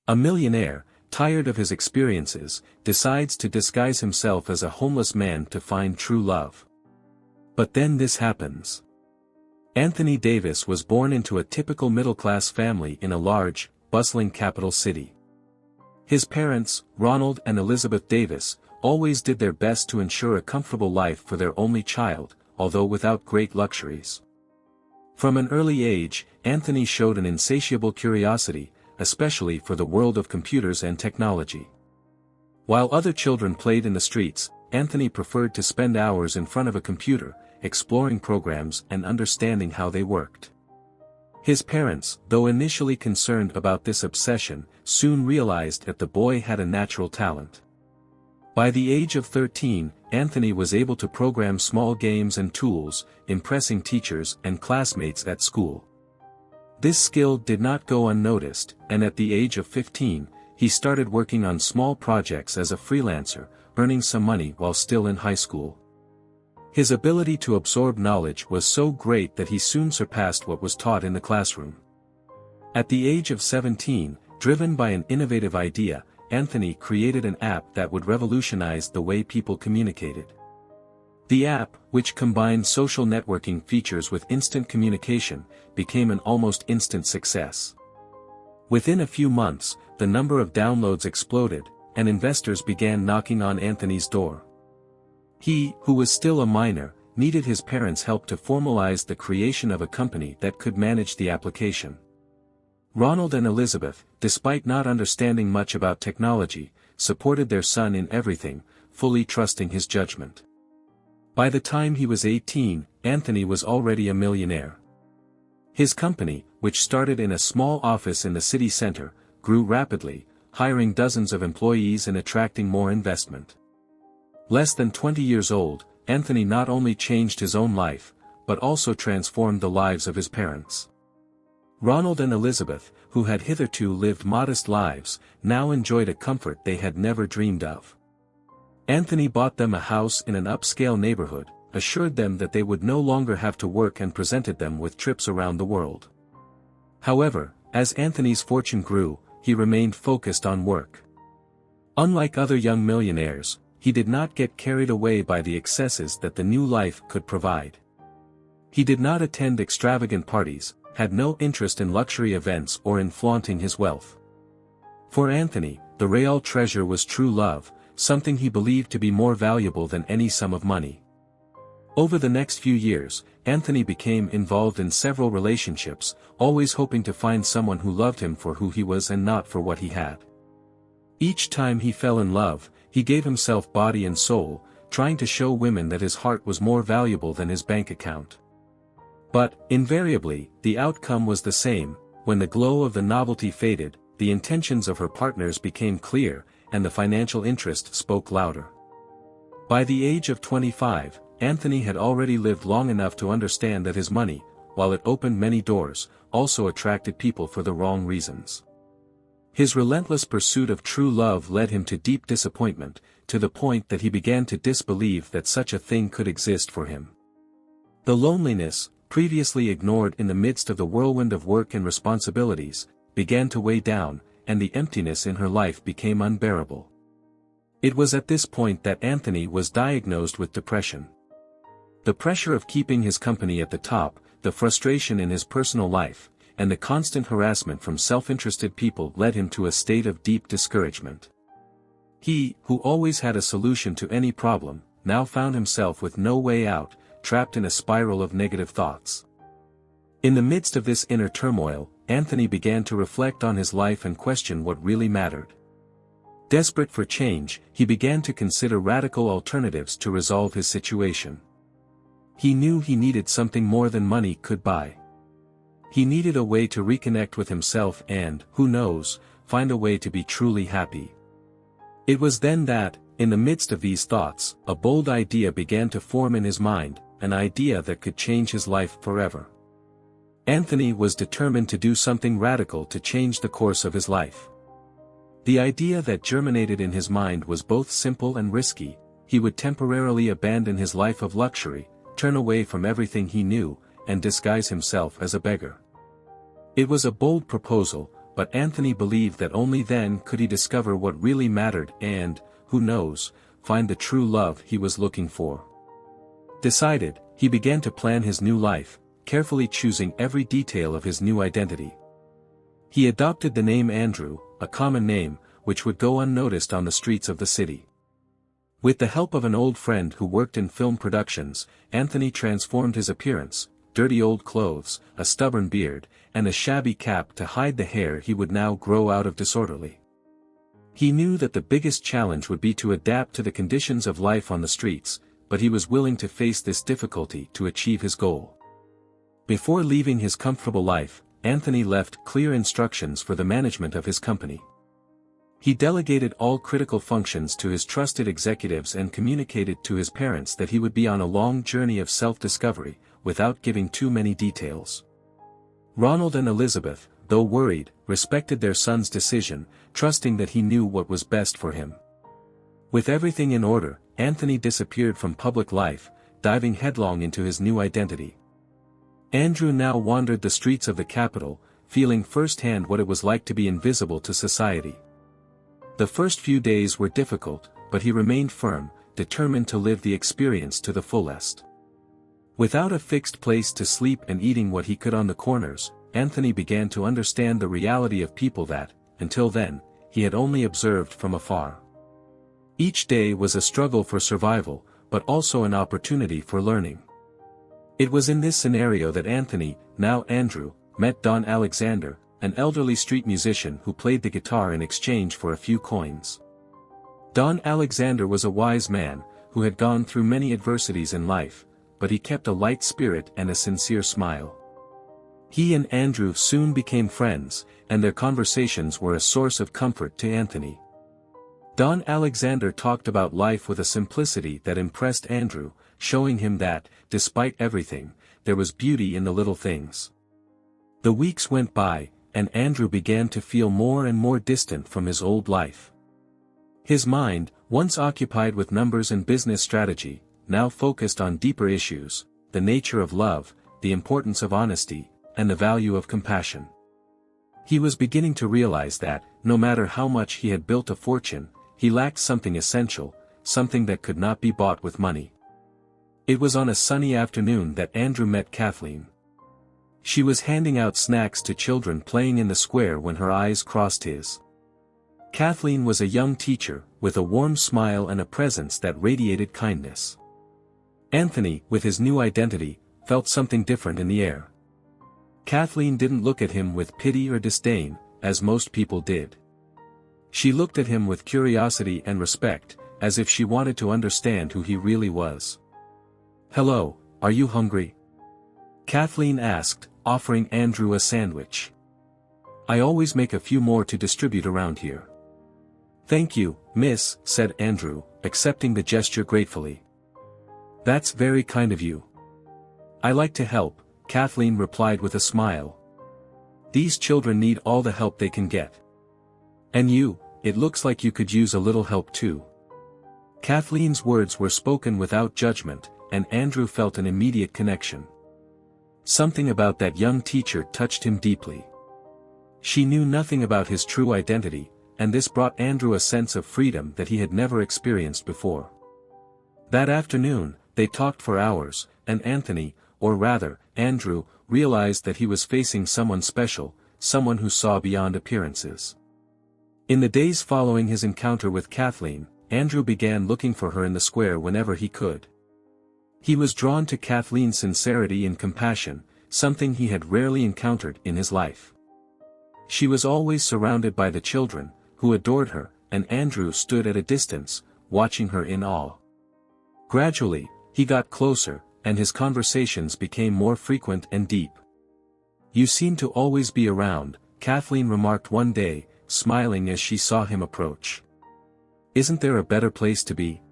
A millionaire, tired of his experiences, decides to disguise himself as a homeless man to find true love. But then this happens. Anthony Davis was born into a typical middle-class family in a large, bustling capital city. His parents, Ronald and Elizabeth Davis, always did their best to ensure a comfortable life for their only child, although without great luxuries. From an early age, Anthony showed an insatiable curiosity, especially for the world of computers and technology. While other children played in the streets, Anthony preferred to spend hours in front of a computer, exploring programs and understanding how they worked. His parents, though initially concerned about this obsession, soon realized that the boy had a natural talent. By the age of 13, Anthony was able to program small games and tools, impressing teachers and classmates at school. This skill did not go unnoticed, and at the age of 15, he started working on small projects as a freelancer, earning some money while still in high school. His ability to absorb knowledge was so great that he soon surpassed what was taught in the classroom. At the age of 17, driven by an innovative idea, Anthony created an app that would revolutionize the way people communicated. The app, which combined social networking features with instant communication, became an almost instant success. Within a few months, the number of downloads exploded, and investors began knocking on Anthony's door. He, who was still a minor, needed his parents' help to formalize the creation of a company that could manage the application. Ronald and Elizabeth, despite not understanding much about technology, supported their son in everything, fully trusting his judgment. By the time he was 18, Anthony was already a millionaire. His company, which started in a small office in the city center, grew rapidly, hiring dozens of employees and attracting more investment. Less than 20 years old, Anthony not only changed his own life, but also transformed the lives of his parents. Ronald and Elizabeth, who had hitherto lived modest lives, now enjoyed a comfort they had never dreamed of. Anthony bought them a house in an upscale neighborhood, assured them that they would no longer have to work and presented them with trips around the world. However, as Anthony's fortune grew, he remained focused on work. Unlike other young millionaires, he did not get carried away by the excesses that the new life could provide. He did not attend extravagant parties, had no interest in luxury events or in flaunting his wealth. For Anthony, the real treasure was true love, something he believed to be more valuable than any sum of money. Over the next few years, Anthony became involved in several relationships, always hoping to find someone who loved him for who he was and not for what he had. Each time he fell in love, he gave himself body and soul, trying to show women that his heart was more valuable than his bank account. But, invariably, the outcome was the same: when the glow of the novelty faded, the intentions of her partners became clear, and the financial interest spoke louder. By the age of 25, Anthony had already lived long enough to understand that his money, while it opened many doors, also attracted people for the wrong reasons. His relentless pursuit of true love led him to deep disappointment, to the point that he began to disbelieve that such a thing could exist for him. The loneliness, previously ignored in the midst of the whirlwind of work and responsibilities, began to weigh down, and the emptiness in her life became unbearable. It was at this point that Anthony was diagnosed with depression. The pressure of keeping his company at the top, the frustration in his personal life, and the constant harassment from self-interested people led him to a state of deep discouragement. He, who always had a solution to any problem, now found himself with no way out, trapped in a spiral of negative thoughts. In the midst of this inner turmoil, Anthony began to reflect on his life and question what really mattered. Desperate for change, he began to consider radical alternatives to resolve his situation. He knew he needed something more than money could buy. He needed a way to reconnect with himself and, who knows, find a way to be truly happy. It was then that, in the midst of these thoughts, a bold idea began to form in his mind, an idea that could change his life forever. Anthony was determined to do something radical to change the course of his life. The idea that germinated in his mind was both simple and risky: he would temporarily abandon his life of luxury, turn away from everything he knew, and disguise himself as a beggar. It was a bold proposal, but Anthony believed that only then could he discover what really mattered and, who knows, find the true love he was looking for. Decided, he began to plan his new life, carefully choosing every detail of his new identity. He adopted the name Andrew, a common name, which would go unnoticed on the streets of the city. With the help of an old friend who worked in film productions, Anthony transformed his appearance, dirty old clothes, a stubborn beard, and a shabby cap to hide the hair he would now grow out of disorderly. He knew that the biggest challenge would be to adapt to the conditions of life on the streets, but he was willing to face this difficulty to achieve his goal. Before leaving his comfortable life, Anthony left clear instructions for the management of his company. He delegated all critical functions to his trusted executives and communicated to his parents that he would be on a long journey of self-discovery, without giving too many details. Ronald and Elizabeth, though worried, respected their son's decision, trusting that he knew what was best for him. With everything in order, Anthony disappeared from public life, diving headlong into his new identity. Andrew now wandered the streets of the capital, feeling firsthand what it was like to be invisible to society. The first few days were difficult, but he remained firm, determined to live the experience to the fullest. Without a fixed place to sleep and eating what he could on the corners, Anthony began to understand the reality of people that, until then, he had only observed from afar. Each day was a struggle for survival, but also an opportunity for learning. It was in this scenario that Anthony, now Andrew, met Don Alexander, an elderly street musician who played the guitar in exchange for a few coins. Don Alexander was a wise man, who had gone through many adversities in life, but he kept a light spirit and a sincere smile. He and Andrew soon became friends, and their conversations were a source of comfort to Anthony. Don Alexander talked about life with a simplicity that impressed Andrew, showing him that, despite everything, there was beauty in the little things. The weeks went by, and Andrew began to feel more and more distant from his old life. His mind, once occupied with numbers and business strategy, now focused on deeper issues, the nature of love, the importance of honesty, and the value of compassion. He was beginning to realize that, no matter how much he had built a fortune, he lacked something essential, something that could not be bought with money. It was on a sunny afternoon that Andrew met Kathleen. She was handing out snacks to children playing in the square when her eyes crossed his. Kathleen was a young teacher, with a warm smile and a presence that radiated kindness. Anthony, with his new identity, felt something different in the air. Kathleen didn't look at him with pity or disdain, as most people did. She looked at him with curiosity and respect, as if she wanted to understand who he really was. "Hello, are you hungry?" Kathleen asked, offering Andrew a sandwich. "I always make a few more to distribute around here." "Thank you, miss," said Andrew, accepting the gesture gratefully. "That's very kind of you." "I like to help," Kathleen replied with a smile. "These children need all the help they can get. And you, it looks like you could use a little help too." Kathleen's words were spoken without judgment, and Andrew felt an immediate connection. Something about that young teacher touched him deeply. She knew nothing about his true identity, and this brought Andrew a sense of freedom that he had never experienced before. That afternoon, they talked for hours, and Anthony, or rather, Andrew, realized that he was facing someone special, someone who saw beyond appearances. In the days following his encounter with Kathleen, Andrew began looking for her in the square whenever he could. He was drawn to Kathleen's sincerity and compassion, something he had rarely encountered in his life. She was always surrounded by the children, who adored her, and Andrew stood at a distance, watching her in awe. Gradually, he got closer, and his conversations became more frequent and deep. "You seem to always be around," Kathleen remarked one day, smiling as she saw him approach. "Isn't there a better place to be?"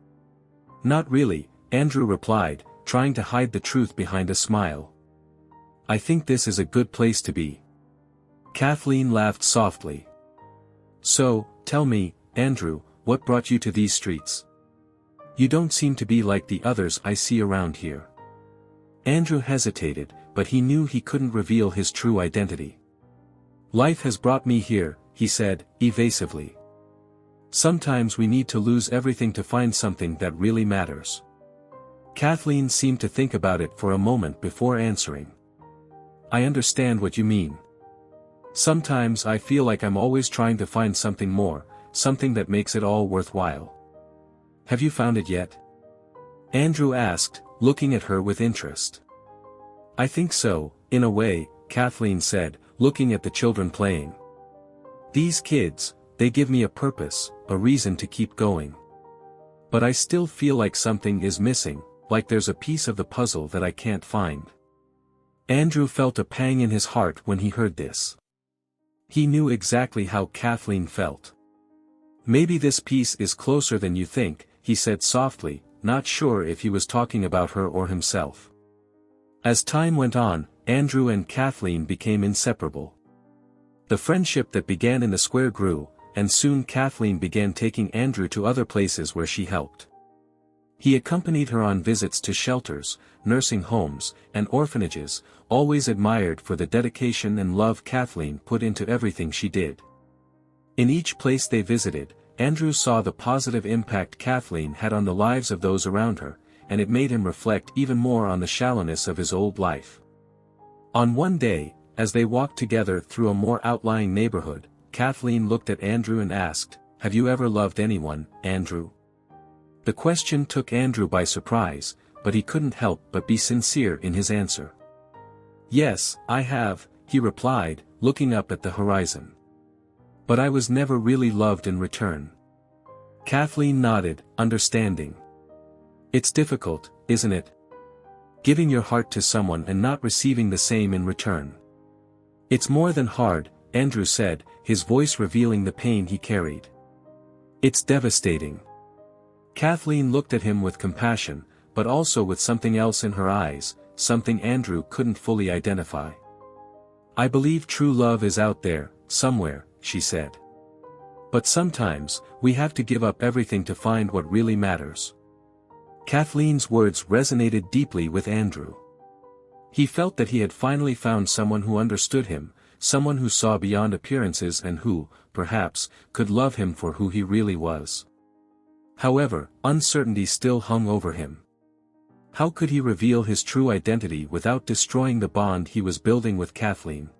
"Not really," Andrew replied, trying to hide the truth behind a smile. "I think this is a good place to be." Kathleen laughed softly. "So, tell me, Andrew, what brought you to these streets? You don't seem to be like the others I see around here." Andrew hesitated, but he knew he couldn't reveal his true identity. Life has brought me here, he said, evasively. Sometimes we need to lose everything to find something that really matters. Kathleen seemed to think about it for a moment before answering. I understand what you mean. Sometimes I feel like I'm always trying to find something more, something that makes it all worthwhile. Have you found it yet? Andrew asked, looking at her with interest. I think so, in a way, Kathleen said, looking at the children playing. These kids, they give me a purpose, a reason to keep going. But I still feel like something is missing, like there's a piece of the puzzle that I can't find. Andrew felt a pang in his heart when he heard this. He knew exactly how Kathleen felt. Maybe this piece is closer than you think, he said softly, not sure if he was talking about her or himself. As time went on, Andrew and Kathleen became inseparable. The friendship that began in the square grew, and soon Kathleen began taking Andrew to other places where she helped. He accompanied her on visits to shelters, nursing homes, and orphanages, always admired for the dedication and love Kathleen put into everything she did. In each place they visited, Andrew saw the positive impact Kathleen had on the lives of those around her, and it made him reflect even more on the shallowness of his old life. On one day, as they walked together through a more outlying neighborhood, Kathleen looked at Andrew and asked, "Have you ever loved anyone, Andrew?" The question took Andrew by surprise, but he couldn't help but be sincere in his answer. "Yes, I have," he replied, looking up at the horizon. "But I was never really loved in return." Kathleen nodded, understanding. It's difficult, isn't it? Giving your heart to someone and not receiving the same in return. It's more than hard, Andrew said, his voice revealing the pain he carried. It's devastating. Kathleen looked at him with compassion, but also with something else in her eyes, something Andrew couldn't fully identify. I believe true love is out there, somewhere, she said. But sometimes, we have to give up everything to find what really matters. Kathleen's words resonated deeply with Andrew. He felt that he had finally found someone who understood him, someone who saw beyond appearances and who, perhaps, could love him for who he really was. However, uncertainty still hung over him. How could he reveal his true identity without destroying the bond he was building with Kathleen?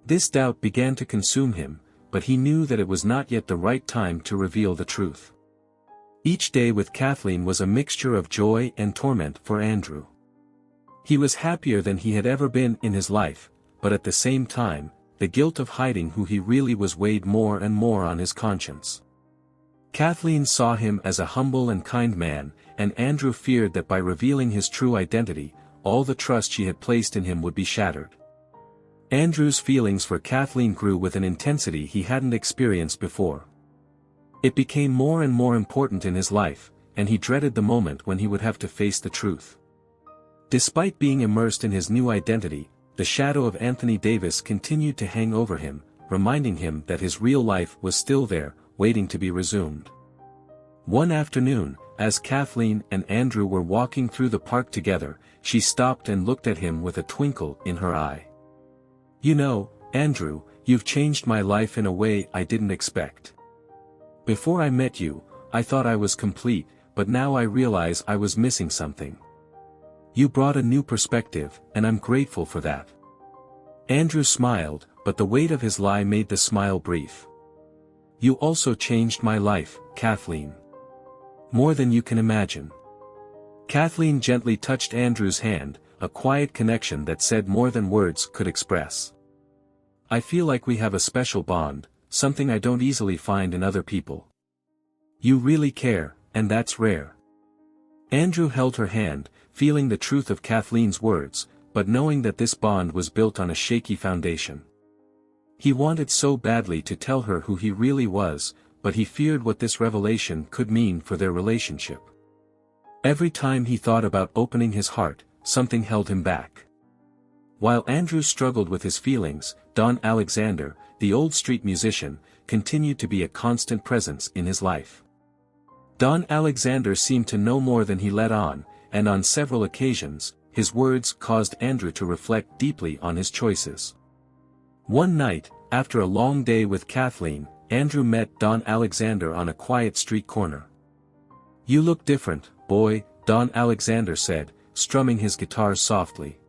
This doubt began to consume him, but he knew that it was not yet the right time to reveal the truth. Each day with Kathleen was a mixture of joy and torment for Andrew. He was happier than he had ever been in his life, but at the same time, the guilt of hiding who he really was weighed more and more on his conscience. Kathleen saw him as a humble and kind man, and Andrew feared that by revealing his true identity, all the trust she had placed in him would be shattered. Andrew's feelings for Kathleen grew with an intensity he hadn't experienced before. It became more and more important in his life, and he dreaded the moment when he would have to face the truth. Despite being immersed in his new identity, the shadow of Anthony Davis continued to hang over him, reminding him that his real life was still there, waiting to be resumed. One afternoon, as Kathleen and Andrew were walking through the park together, she stopped and looked at him with a twinkle in her eye. You know, Andrew, you've changed my life in a way I didn't expect. Before I met you, I thought I was complete, but now I realize I was missing something. You brought a new perspective, and I'm grateful for that. Andrew smiled, but the weight of his lie made the smile brief. You also changed my life, Kathleen. More than you can imagine. Kathleen gently touched Andrew's hand, a quiet connection that said more than words could express. I feel like we have a special bond, something I don't easily find in other people. You really care, and that's rare. Andrew held her hand, feeling the truth of Kathleen's words, but knowing that this bond was built on a shaky foundation. He wanted so badly to tell her who he really was, but he feared what this revelation could mean for their relationship. Every time he thought about opening his heart, something held him back. While Andrew struggled with his feelings, Don Alexander, the old street musician, continued to be a constant presence in his life. Don Alexander seemed to know more than he let on, and on several occasions, his words caused Andrew to reflect deeply on his choices. One night, after a long day with Kathleen, Andrew met Don Alexander on a quiet street corner. "You look different, boy," Don Alexander said, strumming his guitar softly.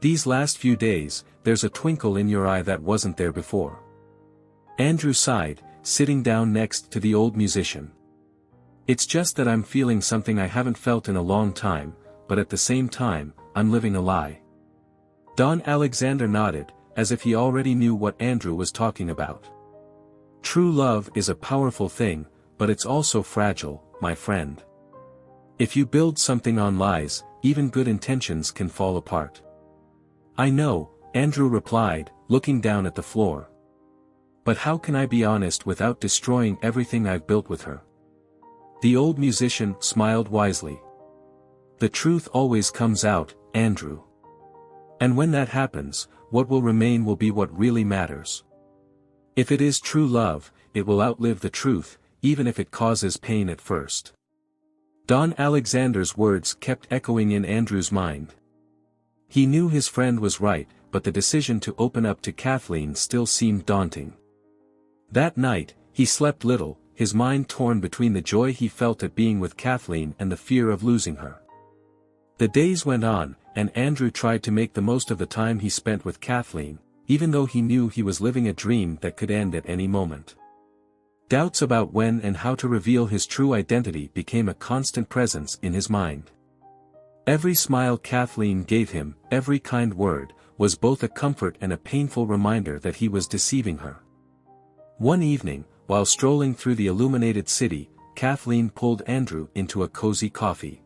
"These last few days, there's a twinkle in your eye that wasn't there before." Andrew sighed, sitting down next to the old musician. "It's just that I'm feeling something I haven't felt in a long time, but at the same time, I'm living a lie." Don Alexander nodded, as if he already knew what Andrew was talking about. "True love is a powerful thing, but it's also fragile, my friend. If you build something on lies, even good intentions can fall apart." "I know," Andrew replied, looking down at the floor. "But how can I be honest without destroying everything I've built with her?" The old musician smiled wisely. "The truth always comes out, Andrew. And when that happens, what will remain will be what really matters. If it is true love, it will outlive the truth, even if it causes pain at first." Don Alexander's words kept echoing in Andrew's mind. He knew his friend was right, but the decision to open up to Kathleen still seemed daunting. That night, he slept little, his mind torn between the joy he felt at being with Kathleen and the fear of losing her. The days went on, and Andrew tried to make the most of the time he spent with Kathleen, even though he knew he was living a dream that could end at any moment. Doubts about when and how to reveal his true identity became a constant presence in his mind. Every smile Kathleen gave him, every kind word, was both a comfort and a painful reminder that he was deceiving her. One evening, while strolling through the illuminated city, Kathleen pulled Andrew into a cozy coffee.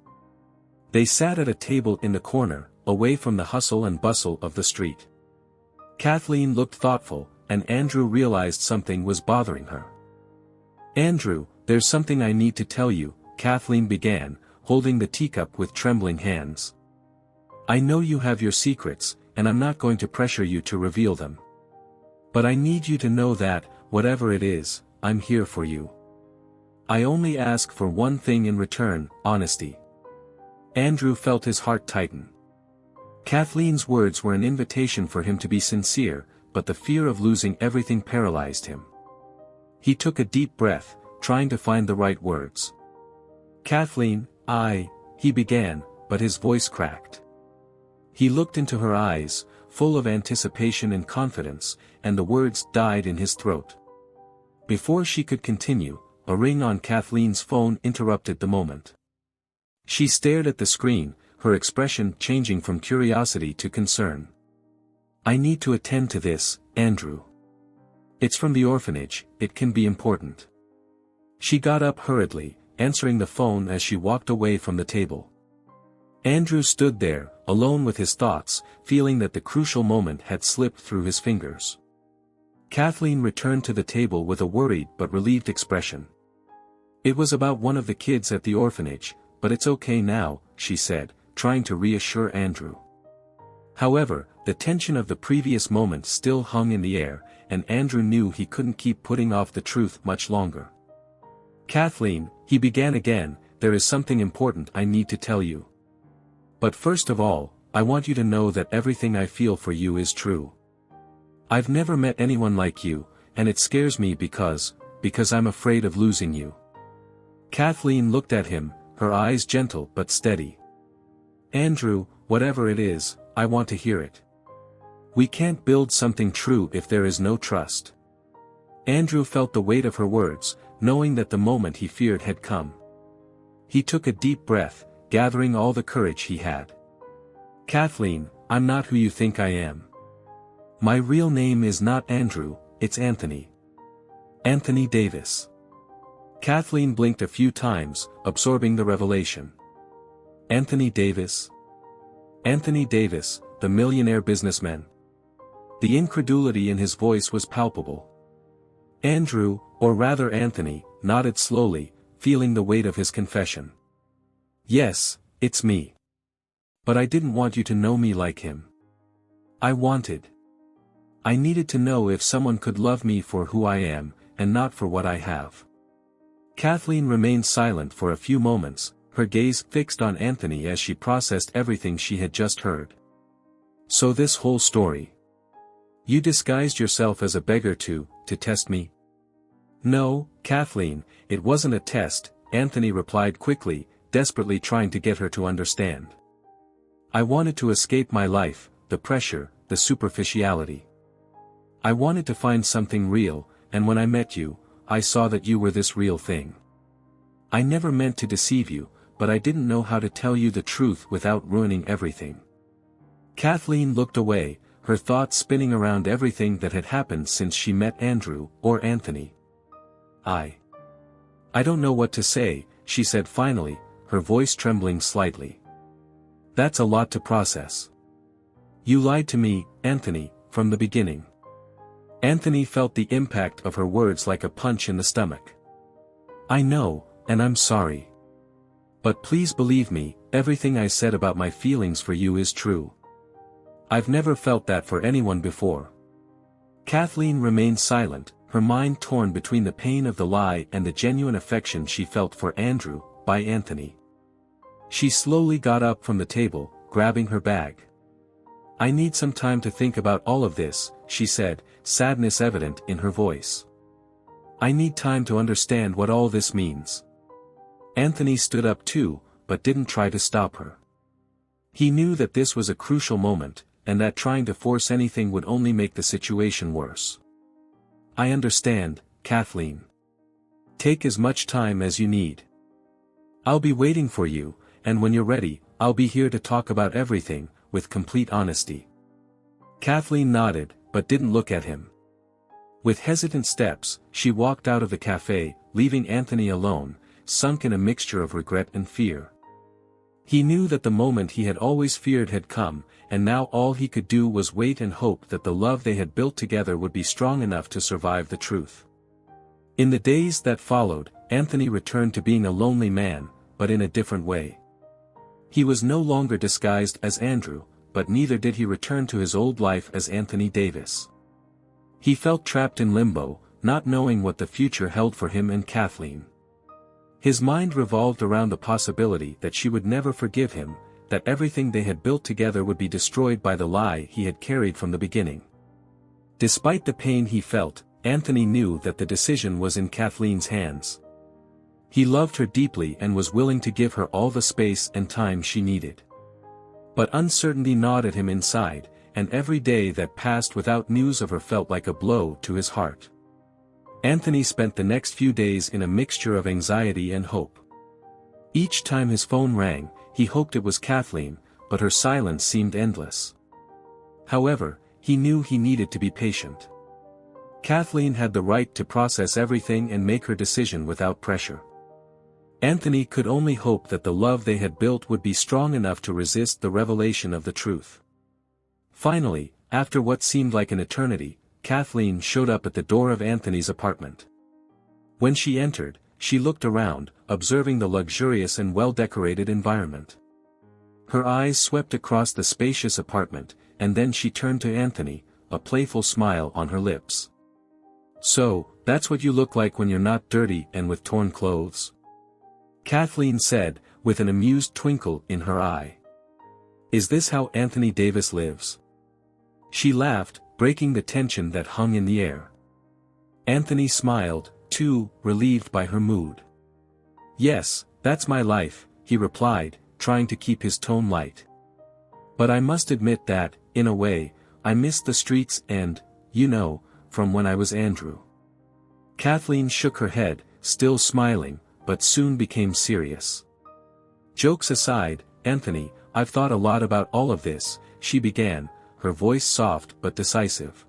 They sat at a table in the corner, away from the hustle and bustle of the street. Kathleen looked thoughtful, and Andrew realized something was bothering her. "Andrew, there's something I need to tell you," Kathleen began, holding the teacup with trembling hands. "I know you have your secrets, and I'm not going to pressure you to reveal them. But I need you to know that, whatever it is, I'm here for you. I only ask for one thing in return, honesty." Andrew felt his heart tighten. Kathleen's words were an invitation for him to be sincere, but the fear of losing everything paralyzed him. He took a deep breath, trying to find the right words. "Kathleen, he began, but his voice cracked. He looked into her eyes, full of anticipation and confidence, and the words died in his throat. Before she could continue, a ring on Kathleen's phone interrupted the moment. She stared at the screen, her expression changing from curiosity to concern. "I need to attend to this, Andrew. It's from the orphanage, it can be important." She got up hurriedly, answering the phone as she walked away from the table. Andrew stood there, alone with his thoughts, feeling that the crucial moment had slipped through his fingers. Kathleen returned to the table with a worried but relieved expression. "It was about one of the kids at the orphanage, but it's okay now," she said, trying to reassure Andrew. However, the tension of the previous moment still hung in the air, and Andrew knew he couldn't keep putting off the truth much longer. "Kathleen," he began again, "there is something important I need to tell you. But first of all, I want you to know that everything I feel for you is true. I've never met anyone like you, and it scares me because I'm afraid of losing you." Kathleen looked at him, her eyes gentle but steady. "Andrew, whatever it is, I want to hear it. We can't build something true if there is no trust." Andrew felt the weight of her words, knowing that the moment he feared had come. He took a deep breath, gathering all the courage he had. "Kathleen, I'm not who you think I am. My real name is not Andrew, it's Anthony. Anthony Davis." Kathleen blinked a few times, absorbing the revelation. "Anthony Davis? Anthony Davis, the millionaire businessman?" The incredulity in his voice was palpable. Andrew, or rather Anthony, nodded slowly, feeling the weight of his confession. "Yes, it's me. But I didn't want you to know me like him. I needed to know if someone could love me for who I am, and not for what I have." Kathleen remained silent for a few moments, her gaze fixed on Anthony as she processed everything she had just heard. So this whole story. You disguised yourself as a beggar to test me? No, Kathleen, it wasn't a test, Anthony replied quickly, desperately trying to get her to understand. I wanted to escape my life, the pressure, the superficiality. I wanted to find something real, and when I met you, I saw that you were this real thing. I never meant to deceive you, but I didn't know how to tell you the truth without ruining everything. Kathleen looked away, her thoughts spinning around everything that had happened since she met Andrew, or Anthony. I don't know what to say, she said finally, her voice trembling slightly. That's a lot to process. You lied to me, Anthony, from the beginning. Anthony felt the impact of her words like a punch in the stomach. I know, and I'm sorry. But please believe me, everything I said about my feelings for you is true. I've never felt that for anyone before. Kathleen remained silent, her mind torn between the pain of the lie and the genuine affection she felt for Andrew, by Anthony. She slowly got up from the table, grabbing her bag. I need some time to think about all of this, she said, sadness evident in her voice. I need time to understand what all this means. Anthony stood up too, but didn't try to stop her. He knew that this was a crucial moment, and that trying to force anything would only make the situation worse. I understand, Kathleen. Take as much time as you need. I'll be waiting for you, and when you're ready, I'll be here to talk about everything, with complete honesty. Kathleen nodded, but didn't look at him. With hesitant steps, she walked out of the cafe, leaving Anthony alone, sunk in a mixture of regret and fear. He knew that the moment he had always feared had come, and now all he could do was wait and hope that the love they had built together would be strong enough to survive the truth. In the days that followed, Anthony returned to being a lonely man, but in a different way. He was no longer disguised as Andrew, but neither did he return to his old life as Anthony Davis. He felt trapped in limbo, not knowing what the future held for him and Kathleen. His mind revolved around the possibility that she would never forgive him, that everything they had built together would be destroyed by the lie he had carried from the beginning. Despite the pain he felt, Anthony knew that the decision was in Kathleen's hands. He loved her deeply and was willing to give her all the space and time she needed. But uncertainty gnawed at him inside, and every day that passed without news of her felt like a blow to his heart. Anthony spent the next few days in a mixture of anxiety and hope. Each time his phone rang, he hoped it was Kathleen, but her silence seemed endless. However, he knew he needed to be patient. Kathleen had the right to process everything and make her decision without pressure. Anthony could only hope that the love they had built would be strong enough to resist the revelation of the truth. Finally, after what seemed like an eternity, Kathleen showed up at the door of Anthony's apartment. When she entered, she looked around, observing the luxurious and well-decorated environment. Her eyes swept across the spacious apartment, and then she turned to Anthony, a playful smile on her lips. So, that's what you look like when you're not dirty and with torn clothes? Kathleen said, with an amused twinkle in her eye. Is this how Anthony Davis lives? She laughed, breaking the tension that hung in the air. Anthony smiled, too, relieved by her mood. Yes, that's my life, he replied, trying to keep his tone light. But I must admit that, in a way, I miss the streets and, from when I was Andrew. Kathleen shook her head, still smiling, but soon became serious. Jokes aside, Anthony, I've thought a lot about all of this, she began, her voice soft but decisive.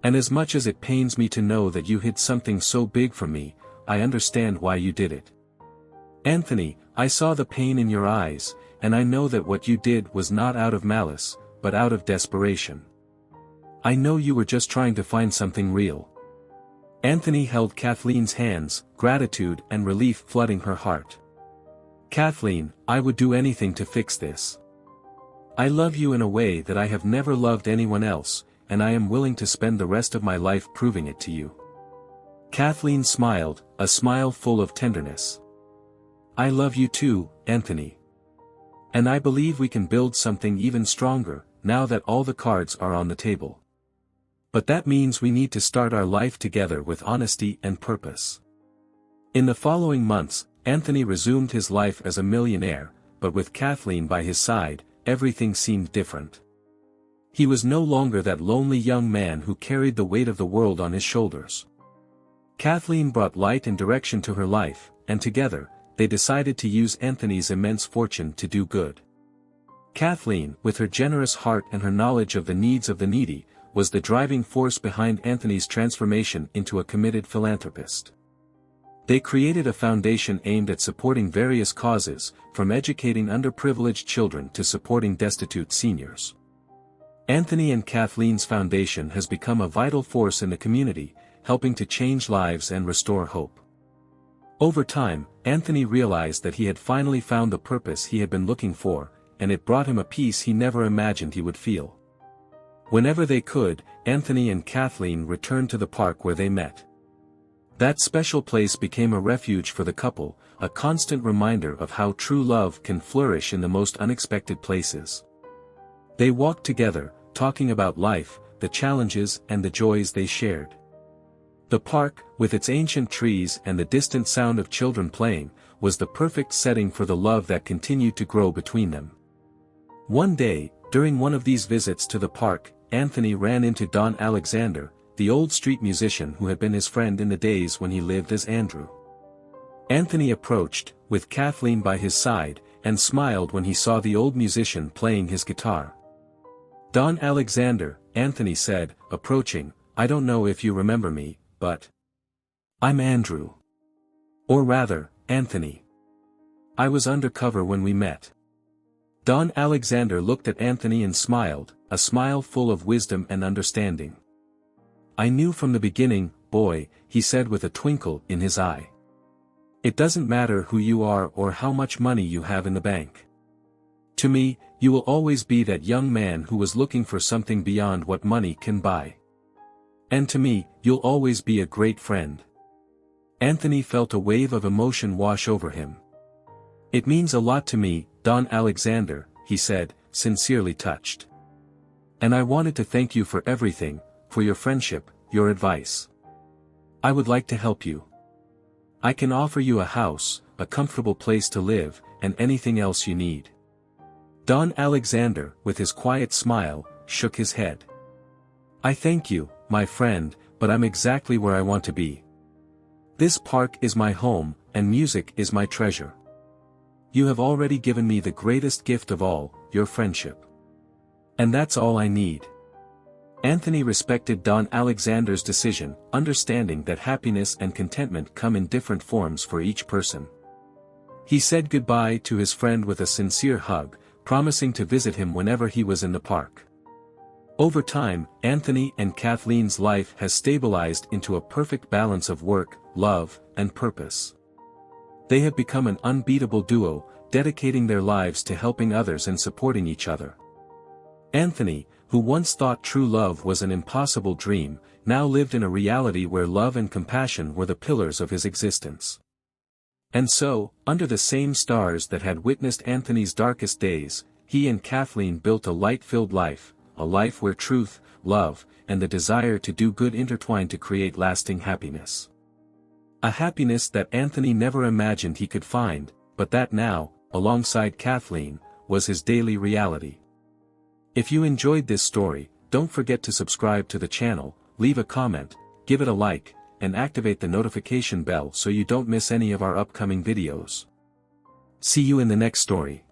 And as much as it pains me to know that you hid something so big from me, I understand why you did it. Anthony, I saw the pain in your eyes, and I know that what you did was not out of malice, but out of desperation. I know you were just trying to find something real. Anthony held Kathleen's hands, gratitude and relief flooding her heart. Kathleen, I would do anything to fix this. I love you in a way that I have never loved anyone else, and I am willing to spend the rest of my life proving it to you. Kathleen smiled, a smile full of tenderness. I love you too, Anthony. And I believe we can build something even stronger, now that all the cards are on the table. But that means we need to start our life together with honesty and purpose. In the following months, Anthony resumed his life as a millionaire, but with Kathleen by his side, everything seemed different. He was no longer that lonely young man who carried the weight of the world on his shoulders. Kathleen brought light and direction to her life, and together, they decided to use Anthony's immense fortune to do good. Kathleen, with her generous heart and her knowledge of the needs of the needy, was the driving force behind Anthony's transformation into a committed philanthropist. They created a foundation aimed at supporting various causes, from educating underprivileged children to supporting destitute seniors. Anthony and Kathleen's foundation has become a vital force in the community, helping to change lives and restore hope. Over time, Anthony realized that he had finally found the purpose he had been looking for, and it brought him a peace he never imagined he would feel. Whenever they could, Anthony and Kathleen returned to the park where they met. That special place became a refuge for the couple, a constant reminder of how true love can flourish in the most unexpected places. They walked together, talking about life, the challenges and the joys they shared. The park, with its ancient trees and the distant sound of children playing, was the perfect setting for the love that continued to grow between them. One day, during one of these visits to the park, Anthony ran into Don Alexander, the old street musician who had been his friend in the days when he lived as Andrew. Anthony approached, with Kathleen by his side, and smiled when he saw the old musician playing his guitar. "Don Alexander," Anthony said, approaching, "I don't know if you remember me, but I'm Andrew. Or rather, Anthony. I was undercover when we met." Don Alexander looked at Anthony and smiled, a smile full of wisdom and understanding. "I knew from the beginning, boy," he said with a twinkle in his eye. "It doesn't matter who you are or how much money you have in the bank. To me, you will always be that young man who was looking for something beyond what money can buy. And to me, you'll always be a great friend." Anthony felt a wave of emotion wash over him. "It means a lot to me, Don Alexander," he said, sincerely touched. "And I wanted to thank you for everything, for your friendship, your advice. I would like to help you. I can offer you a house, a comfortable place to live, and anything else you need." Don Alexander, with his quiet smile, shook his head. "I thank you, my friend, but I'm exactly where I want to be. This park is my home, and music is my treasure. You have already given me the greatest gift of all, your friendship. And that's all I need." Anthony respected Don Alexander's decision, understanding that happiness and contentment come in different forms for each person. He said goodbye to his friend with a sincere hug, promising to visit him whenever he was in the park. Over time, Anthony and Kathleen's life has stabilized into a perfect balance of work, love, and purpose. They have become an unbeatable duo, dedicating their lives to helping others and supporting each other. Anthony, who once thought true love was an impossible dream, now lived in a reality where love and compassion were the pillars of his existence. And so, under the same stars that had witnessed Anthony's darkest days, he and Kathleen built a light-filled life, a life where truth, love, and the desire to do good intertwine to create lasting happiness. A happiness that Anthony never imagined he could find, but that now, alongside Kathleen, was his daily reality. If you enjoyed this story, don't forget to subscribe to the channel, leave a comment, give it a like, and activate the notification bell so you don't miss any of our upcoming videos. See you in the next story.